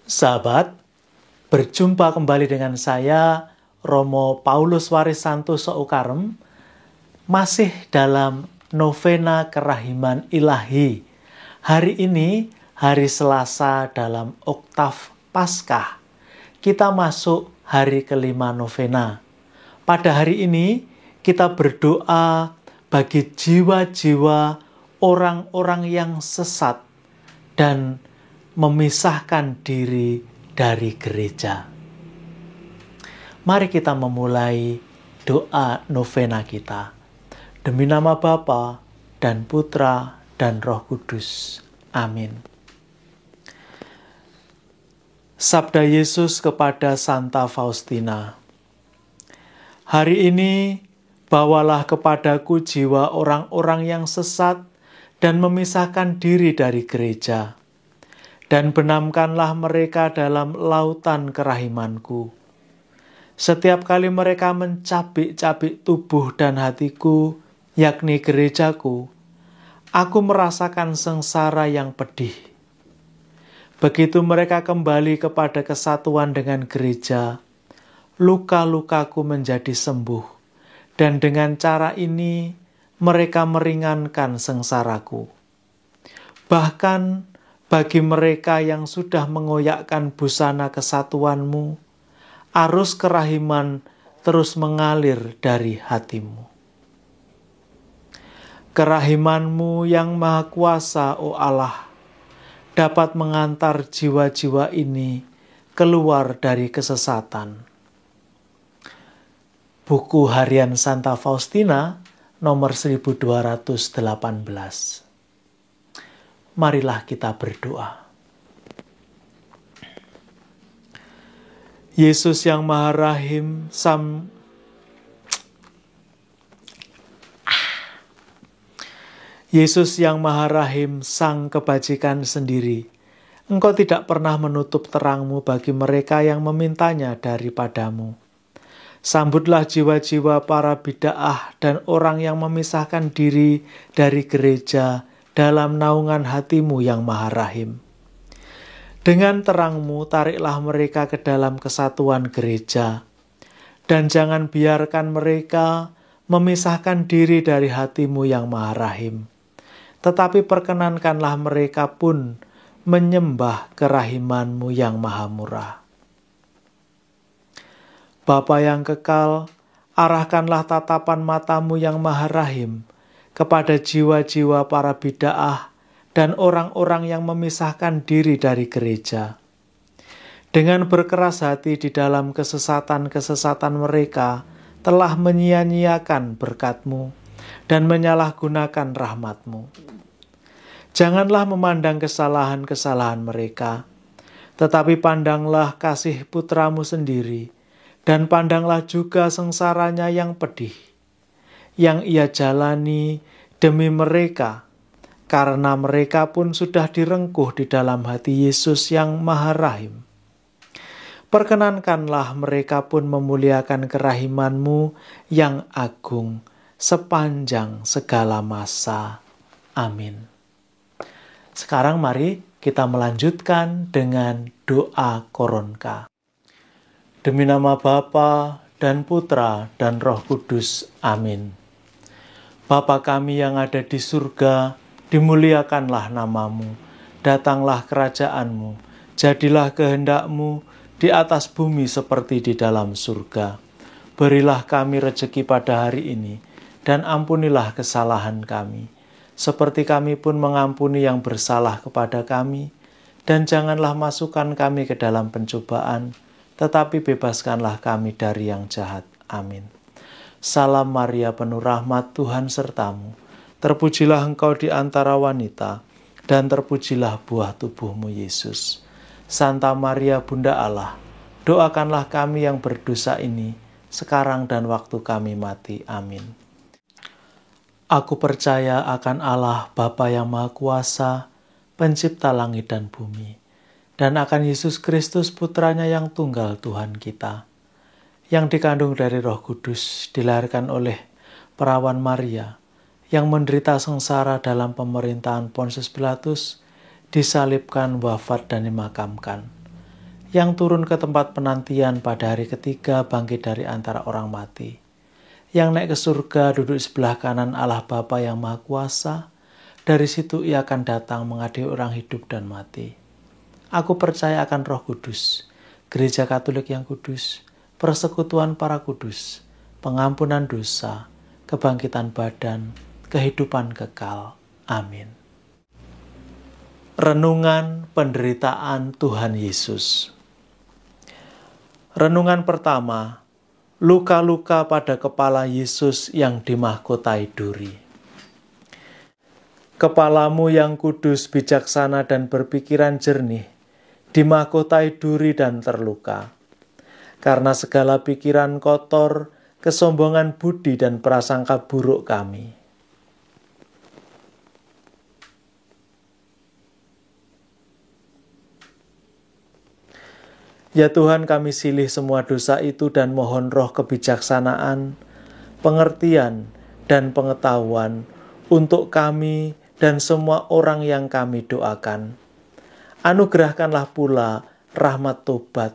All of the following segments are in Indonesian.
Sahabat, berjumpa kembali dengan saya, Romo Paulus Warisanto Soukarem, masih dalam novena kerahiman ilahi. Hari ini, hari Selasa dalam oktav Paskah. Kita masuk hari kelima novena. Pada hari ini, kita berdoa bagi jiwa-jiwa orang-orang yang sesat dan memisahkan diri dari gereja. Mari kita memulai doa novena kita. Demi nama Bapa dan Putra dan Roh Kudus. Amin. Sabda Yesus kepada Santa Faustina. Hari ini bawalah kepadaku jiwa orang-orang yang sesat dan memisahkan diri dari gereja. Dan benamkanlah mereka dalam lautan kerahimanku. Setiap kali mereka mencabik-cabik tubuh dan hatiku, yakni gerejaku, aku merasakan sengsara yang pedih. Begitu mereka kembali kepada kesatuan dengan gereja, luka-lukaku menjadi sembuh, dan dengan cara ini mereka meringankan sengsaraku. Bahkan bagi mereka yang sudah mengoyakkan busana kesatuanmu, arus kerahiman terus mengalir dari hatimu. Kerahimanmu yang maha kuasa, O Allah, dapat mengantar jiwa-jiwa ini keluar dari kesesatan. Buku Harian Santa Faustina, nomor 1218. Marilah kita berdoa. Yesus yang Maha Rahim, Yesus yang Maha Rahim, Sang Kebajikan sendiri, Engkau tidak pernah menutup terang-Mu bagi mereka yang memintanya daripadamu. Sambutlah jiwa-jiwa para bid'ah dan orang yang memisahkan diri dari gereja dalam naungan hati-Mu yang Maha Rahim. Dengan terang-Mu tariklah mereka ke dalam kesatuan gereja, dan jangan biarkan mereka memisahkan diri dari hati-Mu yang Maha Rahim. Tetapi perkenankanlah mereka pun menyembah kerahiman-Mu yang Maha Murah. Bapa yang kekal, arahkanlah tatapan mata-Mu yang Maha Rahim kepada jiwa-jiwa para bid'ah dan orang-orang yang memisahkan diri dari gereja. Dengan berkeras hati di dalam kesesatan-kesesatan mereka, telah menyia-nyiakan berkat-Mu dan menyalahgunakan rahmat-Mu. Janganlah memandang kesalahan-kesalahan mereka, tetapi pandanglah kasih Putra-Mu sendiri, dan pandanglah juga sengsaranya yang pedih, yang Ia jalani demi mereka, karena mereka pun sudah direngkuh di dalam hati Yesus yang Maha Rahim. Perkenankanlah mereka pun memuliakan kerahiman-Mu yang agung sepanjang segala masa. Amin. Sekarang mari kita melanjutkan dengan doa koronka. Demi nama Bapa dan Putra dan Roh Kudus. Amin. Bapa kami yang ada di surga, dimuliakanlah nama-Mu, datanglah kerajaan-Mu, jadilah kehendak-Mu di atas bumi seperti di dalam surga. Berilah kami rejeki pada hari ini, dan ampunilah kesalahan kami, seperti kami pun mengampuni yang bersalah kepada kami, dan janganlah masukkan kami ke dalam pencobaan, tetapi bebaskanlah kami dari yang jahat. Amin. Salam Maria, penuh rahmat, Tuhan sertamu. Terpujilah engkau di antara wanita, dan terpujilah buah tubuhmu, Yesus. Santa Maria, Bunda Allah, doakanlah kami yang berdosa ini, sekarang dan waktu kami mati. Amin. Aku percaya akan Allah, Bapa yang Maha Kuasa, pencipta langit dan bumi, dan akan Yesus Kristus, Putranya yang tunggal Tuhan kita, yang dikandung dari Roh Kudus, dilahirkan oleh perawan Maria, yang menderita sengsara dalam pemerintahan Pontius Pilatus, disalibkan, wafat, dan dimakamkan. yang turun ke tempat penantian pada hari ketiga bangkit dari antara orang mati, yang naik ke surga duduk di sebelah kanan Allah Bapa yang Maha Kuasa. Dari situ ia akan datang mengadili orang hidup dan mati. Aku percaya akan Roh Kudus, Gereja Katolik yang kudus, persekutuan para kudus, pengampunan dosa, kebangkitan badan, kehidupan kekal. Amin. Renungan penderitaan Tuhan Yesus. Renungan pertama, luka-luka pada kepala Yesus yang dimahkotai duri. Kepalamu yang kudus, bijaksana, dan berpikiran jernih, dimahkotai duri dan terluka. Karena segala pikiran kotor, kesombongan budi, dan prasangka buruk kami. Ya Tuhan, kami silih semua dosa itu dan mohon roh kebijaksanaan, pengertian, dan pengetahuan untuk kami dan semua orang yang kami doakan. Anugerahkanlah pula rahmat tobat,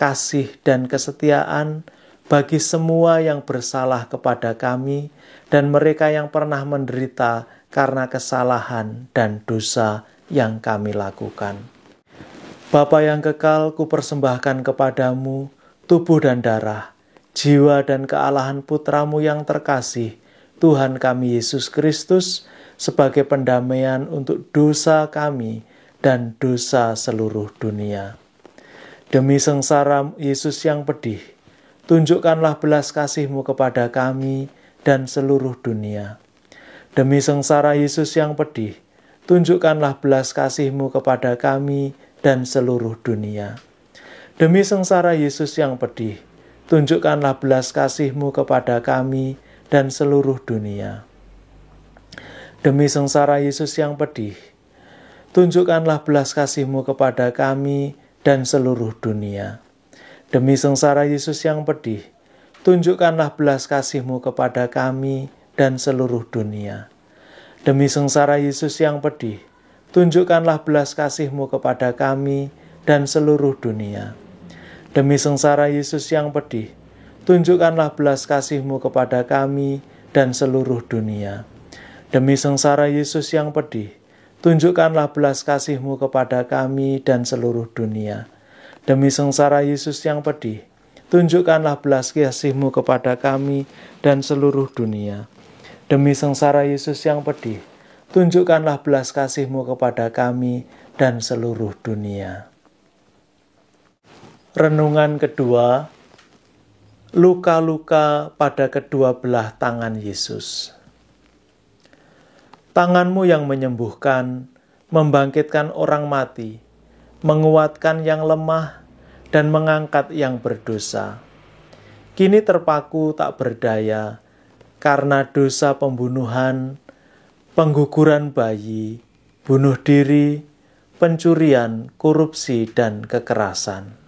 kasih, dan kesetiaan bagi semua yang bersalah kepada kami dan mereka yang pernah menderita karena kesalahan dan dosa yang kami lakukan. Bapa yang kekal, kupersembahkan kepadamu tubuh dan darah, jiwa dan kealahan Putramu yang terkasih, Tuhan kami Yesus Kristus, sebagai pendamaian untuk dosa kami dan dosa seluruh dunia. Demi sengsara Yesus yang pedih, tunjukkanlah belas kasih-Mu kepada kami dan seluruh dunia. Demi sengsara Yesus yang pedih, tunjukkanlah belas kasih-Mu kepada kami dan seluruh dunia. Demi sengsara Yesus yang pedih, tunjukkanlah belas kasih-Mu kepada kami dan seluruh dunia. Demi sengsara Yesus yang pedih, tunjukkanlah belas kasih-Mu kepada kami dan seluruh dunia. Demi sengsara Yesus yang pedih, tunjukkanlah belas kasih-Mu kepada kami dan seluruh dunia. Demi sengsara Yesus yang pedih, tunjukkanlah belas kasih-Mu kepada kami dan seluruh dunia. Demi sengsara Yesus yang pedih, tunjukkanlah belas kasih-Mu kepada kami dan seluruh dunia. Demi sengsara Yesus yang pedih, tunjukkanlah belas kasih-Mu kepada kami dan seluruh dunia. Demi sengsara Yesus yang pedih, tunjukkanlah belas kasih-Mu kepada kami dan seluruh dunia. Demi sengsara Yesus yang pedih, tunjukkanlah belas kasih-Mu kepada kami dan seluruh dunia. Renungan kedua, luka-luka pada kedua belah tangan Yesus. Tangan-Mu yang menyembuhkan, membangkitkan orang mati, menguatkan yang lemah, dan mengangkat yang berdosa. Kini terpaku tak berdaya, karena dosa pembunuhan, pengguguran bayi, bunuh diri, pencurian, korupsi, dan kekerasan.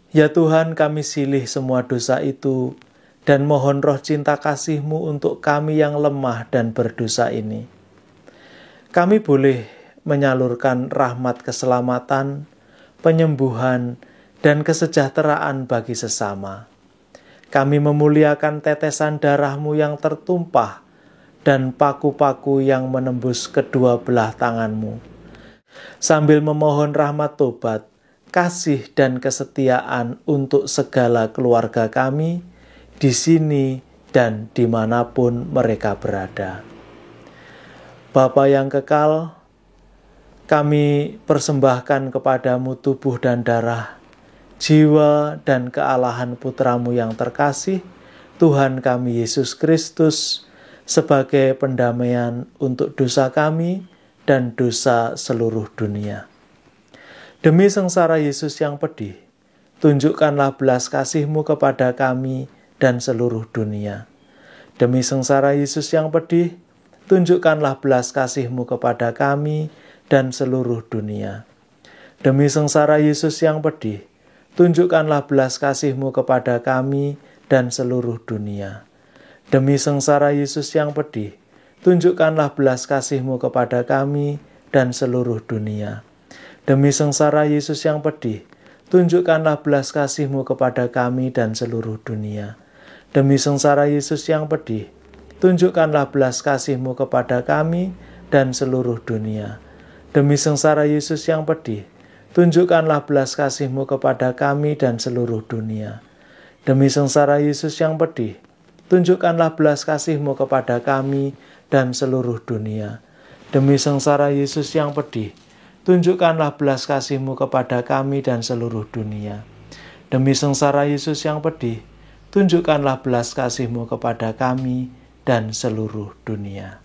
Ya Tuhan, kami silih semua dosa itu dan mohon roh cinta kasih-Mu untuk kami yang lemah dan berdosa ini. Kami boleh menyalurkan rahmat keselamatan, penyembuhan, dan kesejahteraan bagi sesama. Kami memuliakan tetesan darah-Mu yang tertumpah dan paku-paku yang menembus kedua belah tangan-Mu, sambil memohon rahmat tobat, kasih, dan kesetiaan untuk segala keluarga kami di sini dan dimanapun mereka berada. Bapa yang kekal, kami persembahkan kepadamu tubuh dan darah, jiwa dan kealahan Putramu yang terkasih, Tuhan kami Yesus Kristus, sebagai pendamaian untuk dosa kami dan dosa seluruh dunia. Demi sengsara Yesus yang pedih, tunjukkanlah belas kasih-Mu kepada kami dan seluruh dunia. Demi sengsara Yesus yang pedih, tunjukkanlah belas kasih-Mu kepada kami dan seluruh dunia. Demi sengsara Yesus yang pedih, tunjukkanlah belas kasih-Mu kepada kami dan seluruh dunia. Demi sengsara Yesus yang pedih, tunjukkanlah belas kasih-Mu kepada kami dan seluruh dunia. Demi sengsara Yesus yang pedih, tunjukkanlah belas kasih-Mu kepada kami dan seluruh dunia. Demi sengsara Yesus yang pedih, tunjukkanlah belas kasih-Mu kepada kami dan seluruh dunia. Demi sengsara Yesus yang pedih, tunjukkanlah belas kasih-Mu kepada kami dan seluruh dunia. Demi sengsara Yesus yang pedih, tunjukkanlah belas kasih-Mu kepada kami dan seluruh dunia. Demi sengsara Yesus yang pedih, tunjukkanlah belas kasih-Mu kepada kami dan seluruh dunia. Demi sengsara Yesus yang pedih, tunjukkanlah belas kasih-Mu kepada kami dan seluruh dunia.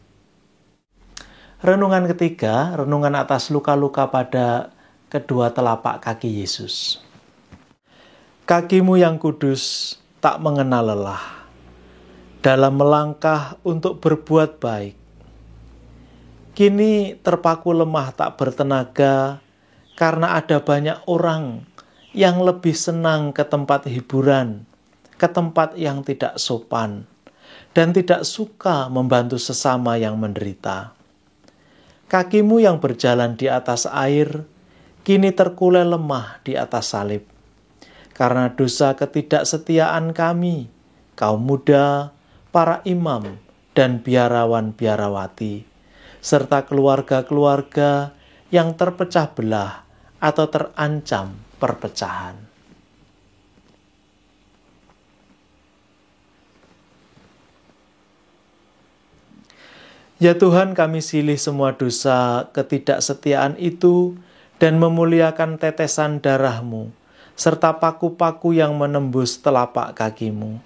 Renungan ketiga, renungan atas luka-luka pada kedua telapak kaki Yesus. Kaki-Mu yang kudus tak mengenal lelah dalam melangkah untuk berbuat baik. Kini terpaku lemah tak bertenaga karena ada banyak orang yang lebih senang ke tempat hiburan, ke tempat yang tidak sopan, dan tidak suka membantu sesama yang menderita. Kaki-Mu yang berjalan di atas air kini terkulai lemah di atas salib. Karena dosa ketidaksetiaan kami, kaum muda, para imam, dan biarawan-biarawati, serta keluarga-keluarga yang terpecah belah atau terancam perpecahan. Ya Tuhan, kami silih semua dosa ketidaksetiaan itu dan memuliakan tetesan darah-Mu, serta paku-paku yang menembus telapak kaki-Mu,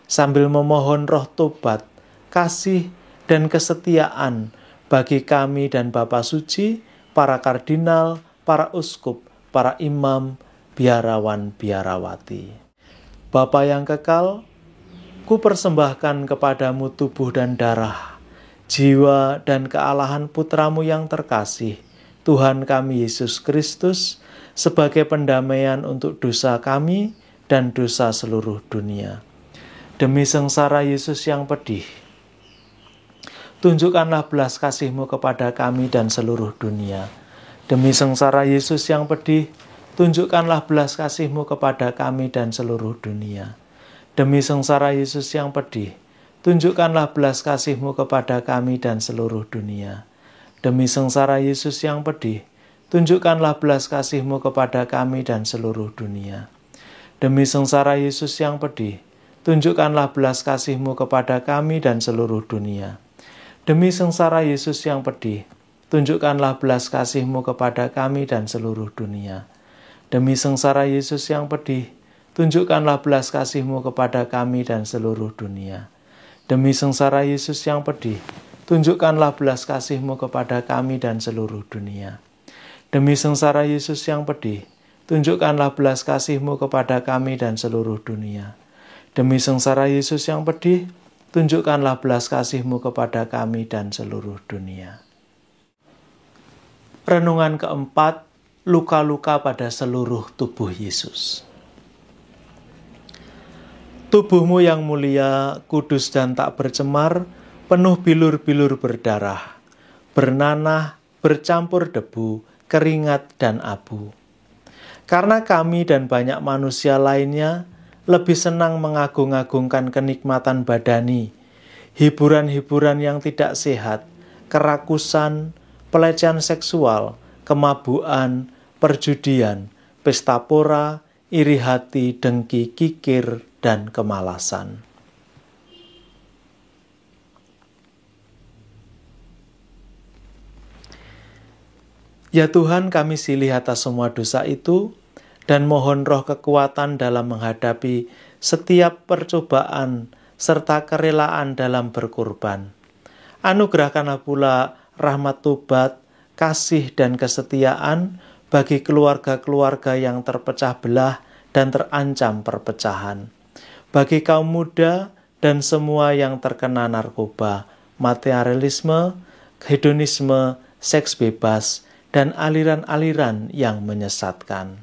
sambil memohon roh tobat, kasih, dan kesetiaan bagi kami dan Bapa Suci, para kardinal, para uskup, para imam, biarawan-biarawati. Bapa yang kekal, ku persembahkan kepadamu tubuh dan darah, jiwa dan kealahan Putra-Mu yang terkasih, Tuhan kami Yesus Kristus, sebagai pendamaian untuk dosa kami dan dosa seluruh dunia. Demi sengsara Yesus yang pedih, tunjukkanlah belas kasih-Mu kepada kami dan seluruh dunia. Demi sengsara Yesus yang pedih, tunjukkanlah belas kasih-Mu kepada kami dan seluruh dunia. Demi sengsara Yesus yang pedih, tunjukkanlah belas kasih-Mu kepada kami dan seluruh dunia. Demi sengsara Yesus yang pedih, tunjukkanlah belas kasih-Mu kepada kami dan seluruh dunia. Demi sengsara Yesus yang pedih, tunjukkanlah belas kasih-Mu kepada kami dan seluruh dunia. Demi sengsara Yesus yang pedih, tunjukkanlah belas kasih-Mu kepada kami dan seluruh dunia. Demi sengsara Yesus yang pedih, tunjukkanlah belas kasih-Mu kepada kami dan seluruh dunia. Demi sengsara Yesus yang pedih, tunjukkanlah belas kasih-Mu kepada kami dan seluruh dunia. Demi sengsara Yesus yang pedih, tunjukkanlah belas kasih-Mu kepada kami dan seluruh dunia. Demi sengsara Yesus yang pedih, tunjukkanlah belas kasih-Mu kepada kami dan seluruh dunia. Renungan keempat, luka-luka pada seluruh tubuh Yesus. Tubuh-Mu yang mulia, kudus dan tak bercemar, penuh bilur-bilur berdarah, bernanah, bercampur debu, keringat, dan abu. Karena kami dan banyak manusia lainnya lebih senang mengagung-agungkan kenikmatan badani, hiburan-hiburan yang tidak sehat, kerakusan, pelecehan seksual, kemabuan, perjudian, pesta pora, iri hati, dengki, kikir, dan kemalasan. Ya Tuhan, kami silih atas semua dosa itu dan mohon roh kekuatan dalam menghadapi setiap percobaan serta kerelaan dalam berkorban. Anugerahkanlah pula rahmat tobat, kasih dan kesetiaan bagi keluarga-keluarga yang terpecah belah dan terancam perpecahan. Bagi kaum muda dan semua yang terkena narkoba, materialisme, hedonisme, seks bebas, dan aliran-aliran yang menyesatkan.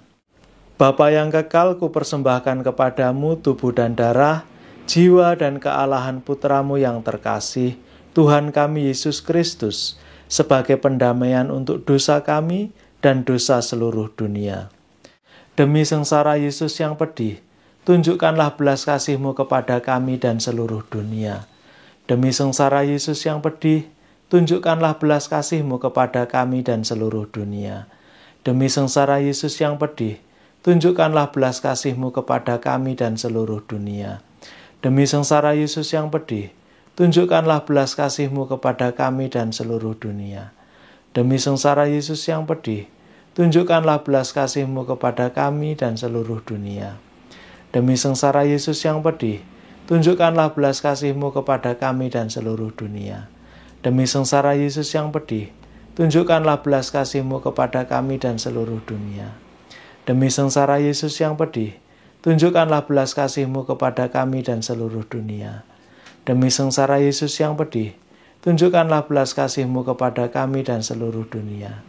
Bapa yang kekal, ku persembahkan kepadamu tubuh dan darah, jiwa dan kealahan Putra-Mu yang terkasih, Tuhan kami Yesus Kristus, sebagai pendamaian untuk dosa kami dan dosa seluruh dunia. Demi sengsara Yesus yang pedih, tunjukkanlah belas kasih-Mu kepada kami dan seluruh dunia. Demi sengsara Yesus yang pedih, tunjukkanlah belas kasih-Mu kepada kami dan seluruh dunia. Demi sengsara Yesus yang pedih, tunjukkanlah belas kasih-Mu kepada kami dan seluruh dunia. Demi sengsara Yesus yang pedih, tunjukkanlah belas kasih-Mu kepada kami dan seluruh dunia. Demi sengsara Yesus yang pedih, tunjukkanlah belas kasih-Mu kepada kami dan seluruh dunia. Demi sengsara Yesus yang pedih, tunjukkanlah belas kasih-Mu kepada kami dan seluruh dunia. Demi sengsara Yesus yang pedih, tunjukkanlah belas kasih-Mu kepada kami dan seluruh dunia. Demi sengsara Yesus yang pedih, tunjukkanlah belas kasih-Mu kepada kami dan seluruh dunia. Demi sengsara Yesus yang pedih, tunjukkanlah belas kasih-Mu kepada kami dan seluruh dunia.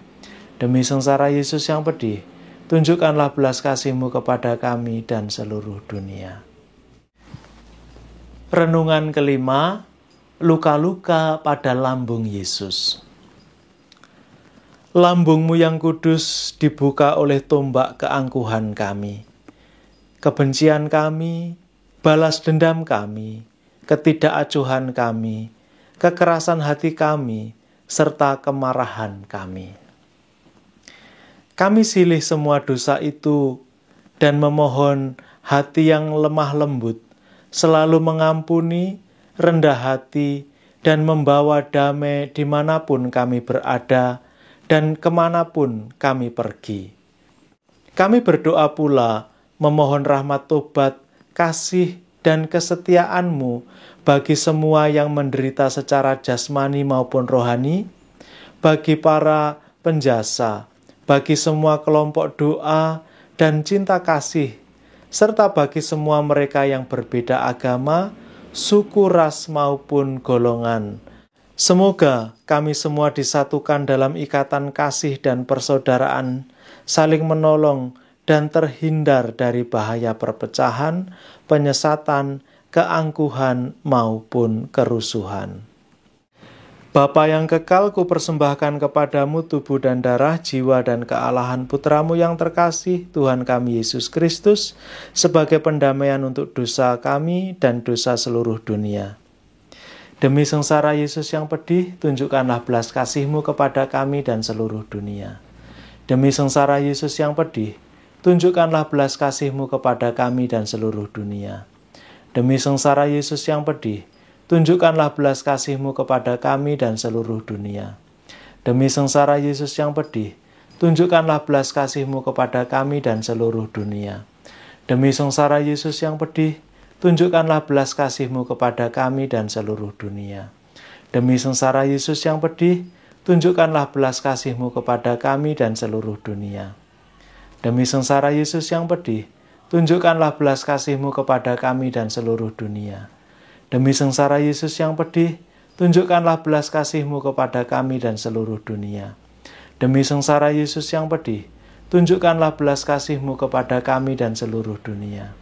Demi sengsara Yesus yang pedih, tunjukkanlah belas kasih-Mu kepada kami dan seluruh dunia. Renungan kelima, luka-luka pada lambung Yesus. Lambung-Mu yang kudus dibuka oleh tombak keangkuhan kami. Kebencian kami, balas dendam kami, ketidakacuhan kami, kekerasan hati kami, serta kemarahan kami. Kami silih semua dosa itu dan memohon hati yang lemah lembut, selalu mengampuni, rendah hati, dan membawa damai dimanapun kami berada dan kemanapun kami pergi. Kami berdoa pula memohon rahmat tobat, kasih, dan kesetiaan-Mu bagi semua yang menderita secara jasmani maupun rohani, bagi para penjasa, bagi semua kelompok doa dan cinta kasih, serta bagi semua mereka yang berbeda agama, suku, ras, maupun golongan. Semoga kami semua disatukan dalam ikatan kasih dan persaudaraan, saling menolong, dan terhindar dari bahaya perpecahan, penyesatan, keangkuhan, maupun kerusuhan. Bapa yang kekal, kupersembahkan kepadamu tubuh dan darah, jiwa dan kealahan Putra-Mu yang terkasih, Tuhan kami Yesus Kristus, sebagai pendamaian untuk dosa kami dan dosa seluruh dunia. Demi sengsara Yesus yang pedih, tunjukkanlah belas kasih-Mu kepada kami dan seluruh dunia. Demi sengsara Yesus yang pedih, tunjukkanlah belas kasih-Mu kepada kami dan seluruh dunia. Demi sengsara Yesus yang pedih, tunjukkanlah belas kasih-Mu kepada kami dan seluruh dunia. Demi sengsara Yesus yang pedih, tunjukkanlah belas kasih-Mu kepada kami dan seluruh dunia. Demi sengsara Yesus yang pedih, tunjukkanlah belas kasih-Mu kepada kami dan seluruh dunia. Demi sengsara Yesus yang pedih, tunjukkanlah belas kasih-Mu kepada kami dan seluruh dunia. Demi sengsara Yesus yang pedih, tunjukkanlah belas kasih-Mu kepada kami dan seluruh dunia. Demi sengsara Yesus yang pedih, tunjukkanlah belas kasih-Mu kepada kami dan seluruh dunia. Demi sengsara Yesus yang pedih, tunjukkanlah belas kasih-Mu kepada kami dan seluruh dunia.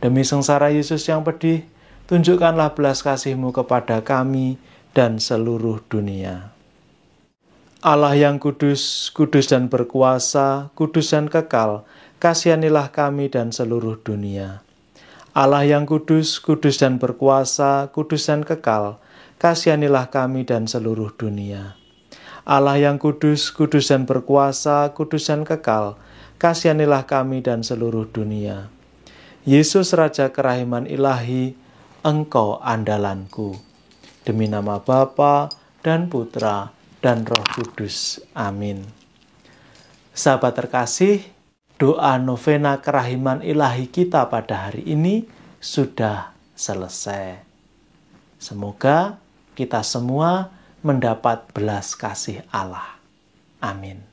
Demi sengsara Yesus yang pedih, tunjukkanlah belas kasih-Mu kepada kami dan seluruh dunia. Allah yang kudus, kudus dan berkuasa, kudus dan kekal, kasihanilah kami dan seluruh dunia. Allah yang kudus, kudus dan berkuasa, kudus dan kekal, kasihanilah kami dan seluruh dunia. Allah yang kudus, kudus dan berkuasa, kudus dan kekal, kasihanilah kami dan seluruh dunia. Yesus Raja Kerahiman Ilahi, Engkau andalanku. Demi nama Bapa dan Putra dan Roh Kudus. Amin. Sahabat terkasih, doa novena kerahiman ilahi kita pada hari ini sudah selesai. Semoga kita semua mendapat belas kasih Allah. Amin.